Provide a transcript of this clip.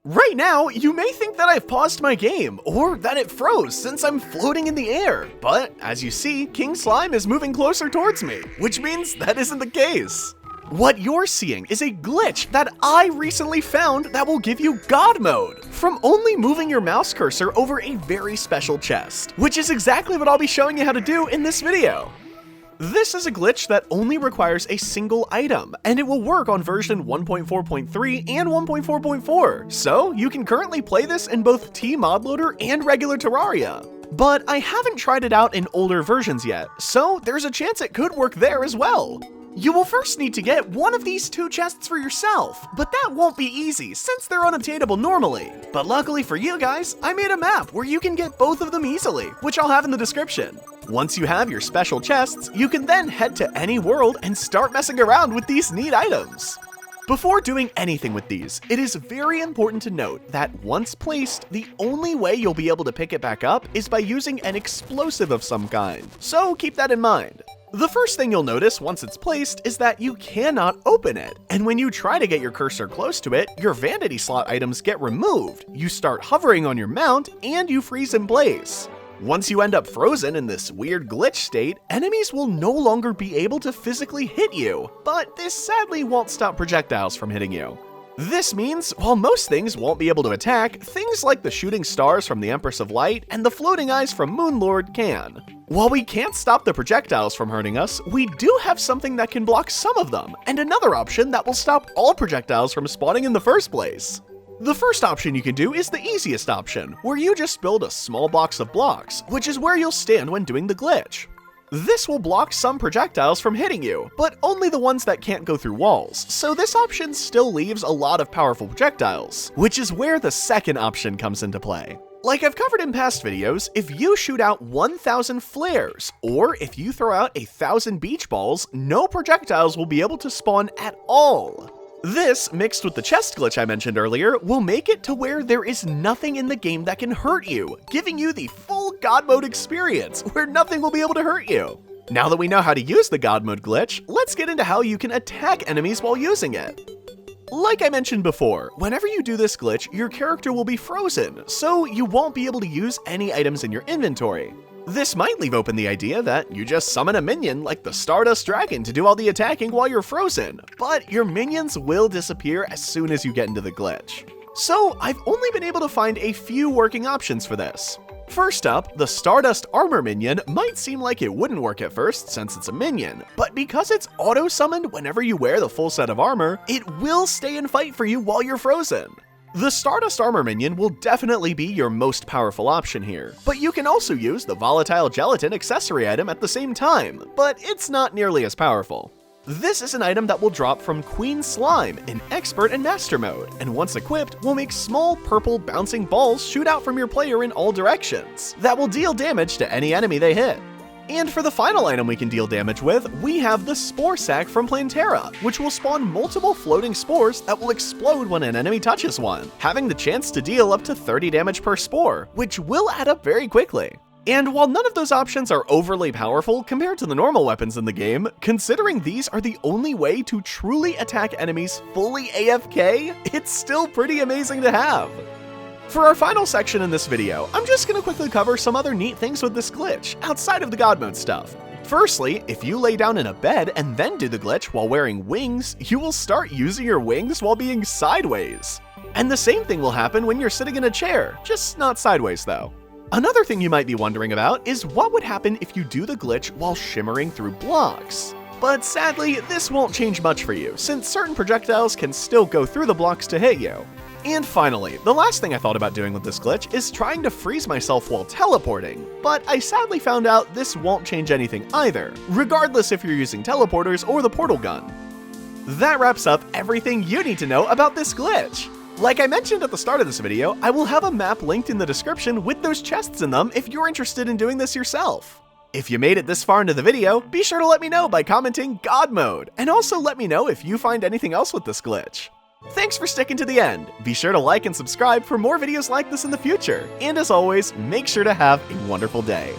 Right now, you may think that I've paused my game, or that it froze since I'm floating in the air, but as you see, King Slime is moving closer towards me, which means that isn't the case. What you're seeing is a glitch that I recently found that will give you God mode from only moving your mouse cursor over a very special chest, which is exactly what I'll be showing you how to do in this video. This is a glitch that only requires a single item, and it will work on version 1.4.3 and 1.4.4, so you can currently play this in both tmodloader and regular Terraria. But I haven't tried it out in older versions yet, so there's a chance it could work there as well. You will first need to get one of these two chests for yourself, but that won't be easy since they're unobtainable normally. But luckily for you guys, I made a map where you can get both of them easily, which I'll have in the description. Once you have your special chests, you can then head to any world and start messing around with these neat items. Before doing anything with these, it is very important to note that once placed, the only way you'll be able to pick it back up is by using an explosive of some kind, so keep that in mind. The first thing you'll notice once it's placed is that you cannot open it, and when you try to get your cursor close to it, your vanity slot items get removed, you start hovering on your mount, and you freeze in place. Once you end up frozen in this weird glitch state, enemies will no longer be able to physically hit you, but this sadly won't stop projectiles from hitting you. This means, while most things won't be able to attack, things like the shooting stars from the Empress of Light and the floating eyes from Moonlord can. While we can't stop the projectiles from hurting us, we do have something that can block some of them, and another option that will stop all projectiles from spawning in the first place. The first option you can do is the easiest option, where you just build a small box of blocks, which is where you'll stand when doing the glitch. This will block some projectiles from hitting you, but only the ones that can't go through walls, so this option still leaves a lot of powerful projectiles, which is where the second option comes into play. Like I've covered in past videos, if you shoot out 1,000 flares, or if you throw out 1,000 beach balls, no projectiles will be able to spawn at all. This, mixed with the chest glitch I mentioned earlier, will make it to where there is nothing in the game that can hurt you, giving you the full God mode experience, where nothing will be able to hurt you. Now that we know how to use the God mode glitch, let's get into how you can attack enemies while using it. Like I mentioned before, whenever you do this glitch, your character will be frozen, so you won't be able to use any items in your inventory. This might leave open the idea that you just summon a minion like the Stardust Dragon to do all the attacking while you're frozen, but your minions will disappear as soon as you get into the glitch. So I've only been able to find a few working options for this. First up, the Stardust Armor minion might seem like it wouldn't work at first since it's a minion, but because it's auto-summoned whenever you wear the full set of armor, it will stay and fight for you while you're frozen. The Stardust Armor minion will definitely be your most powerful option here, but you can also use the Volatile Gelatin accessory item at the same time, but it's not nearly as powerful. This is an item that will drop from Queen Slime in Expert and Master mode, and once equipped, will make small purple bouncing balls shoot out from your player in all directions that will deal damage to any enemy they hit. And for the final item we can deal damage with, we have the Spore Sack from Terraria, which will spawn multiple floating spores that will explode when an enemy touches one, having the chance to deal up to 30 damage per spore, which will add up very quickly. And while none of those options are overly powerful compared to the normal weapons in the game, considering these are the only way to truly attack enemies fully AFK, it's still pretty amazing to have. For our final section in this video, I'm just going to quickly cover some other neat things with this glitch, outside of the God mode stuff. Firstly, if you lay down in a bed and then do the glitch while wearing wings, you will start using your wings while being sideways. And the same thing will happen when you're sitting in a chair, just not sideways though. Another thing you might be wondering about is what would happen if you do the glitch while shimmering through blocks. But sadly, this won't change much for you, since certain projectiles can still go through the blocks to hit you. And finally, the last thing I thought about doing with this glitch is trying to freeze myself while teleporting, but I sadly found out this won't change anything either, regardless if you're using teleporters or the portal gun. That wraps up everything you need to know about this glitch. Like I mentioned at the start of this video, I will have a map linked in the description with those chests in them if you're interested in doing this yourself. If you made it this far into the video, be sure to let me know by commenting God mode, and also let me know if you find anything else with this glitch. Thanks for sticking to the end. Be sure to like and subscribe for more videos like this in the future. And as always, make sure to have a wonderful day.